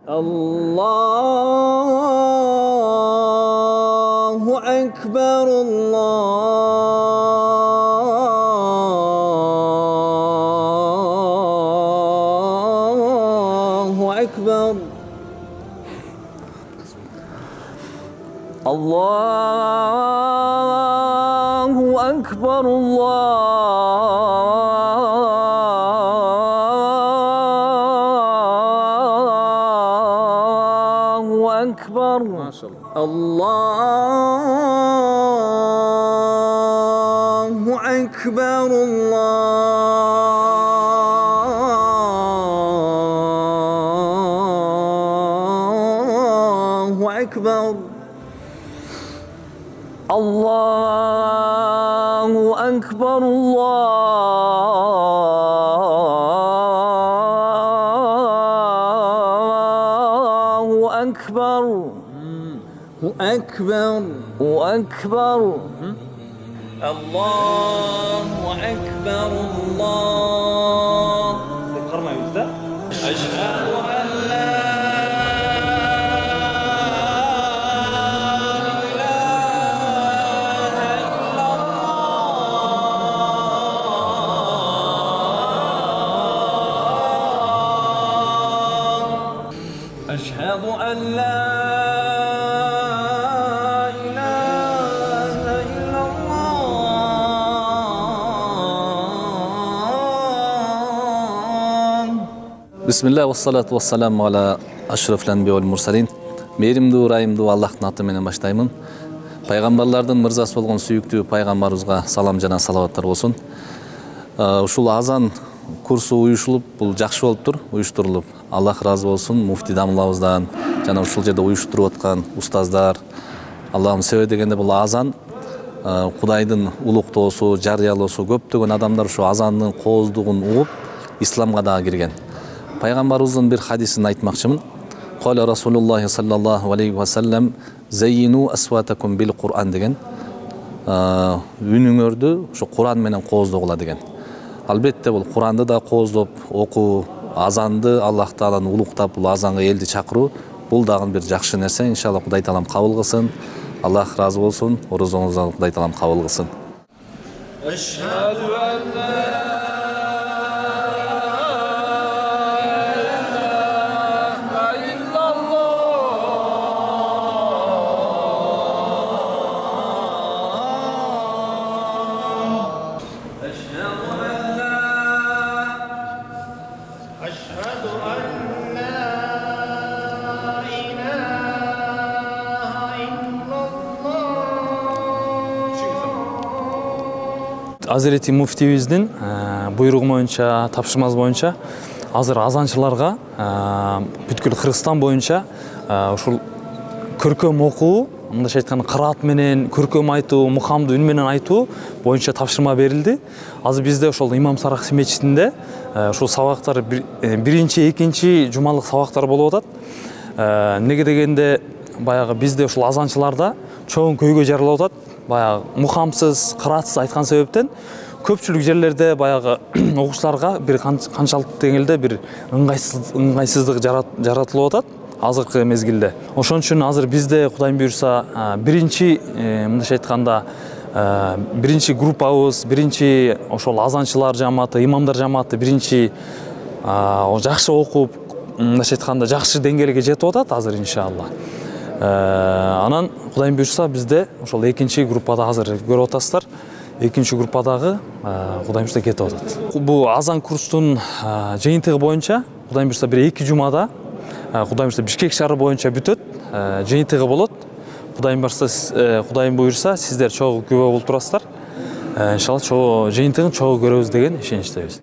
Allahu Ekber, Allahu Ekber. Allahu Ekber, Allahu Ekber. Maşallah. Allahu Ekber, Allahu Ekber. Allahu Ekber, Allahu Ekber. Ekber, Ekber. Allahu Ekber, Allah. Karmayız da. Eşhedü en la أشهد أن لا إله إلا الله. Bismillah ve salatu ve selamu ala aşrafil enbiya vel mursalin. Meyrimdүү, ырайымдуу Аллахтын аты менен баштаймын. Пайгамбарлардын мырзасы болгон сүйүктүү пайгамбарыбызга салам жана салаваттар болсун. Ушул азан курсу уюшулуп, бул жакшы болуптур, уюштурулуп. Аллах разы болсун муфти дамылабыздан жана ушул жерде уюштуруп аткан устаздар. Аллахым себеби дегенде бул азан Кудайдын улуктоосу, жарыялоосу, көптөгөн адамдар ушу азандын кооздугун угуп, исламга дагы кирген. Пайгамбарыбыздын бир хадисин айтмакчымын. Кала Расулуллахи саллаллаху алейхи ва саллям зайину асватакум бил Кур'ан деген. Үнүңөрдү ушу Кур'ан менен кооздогула деген. Албетте бул Кур'анды да кооздоп окуу, азанды Аллах Тааланы улуктап, бул азанга элди чакыруу, бул дагы бир жакшы нерсе. Иншалла Кудай Таалам кабыл кылсын. Аллах разы болсун. Орозоңуздан Кудай Таалам кабыл кылсын. Eşhedü en la Азирети муфтибиздин буйругу боюнча, тапшырмасы боюнча азыр азанчыларга бүткүл Кыргызстан боюнча ушул көркөм окуу, мындайча айтканда кыраат менен көркөм айтуу, мукамды үн менен айтуу боюнча тапшырма берилди. Азыр бизде ошол Имам Саракчы мечитинде ушул сабактар биринчи, экинчи жумалык сабактар болуп атат. Неге дегенде баягы бизде ушул азанчыларда чоң көйгөй жаралып атат. Баягы мукамсыз, кыраатсыз айткан себептен көпчүлүк жерлерде баягы окуучуларга бир канчалык деңгээлде бир ыңгайсыздык жаратылып атат азыркы мезгилде. Ошон үчүн азыр бизде Кудайым буйрса биринчи мындайча айтканда биринчи группабыз, биринчи ошол азанчылар жамааты, имамдар жамааты биринчи жакшы окуп, мындайча айтканда жакшы деңгээлге жетип атат азыр иншалла. Анан Кудайым буйрса бизде ошол экинчи группада азыр көрүп атасыздар. Экинчи группадагы Кудайым буйрса кетип атат. Бул азан курстун жыйынтыгы боюнча Кудайым буйрса бир 2 жумада Кудайым буйрса Бишкек шаары боюнча бүтөт, жыйынтыгы болот. Кудайым буйрса сиздер чогуу күбө болуп турасыздар. Иншалла жыйынтыгын чогуу көрөбүз деген ишеничтебиз.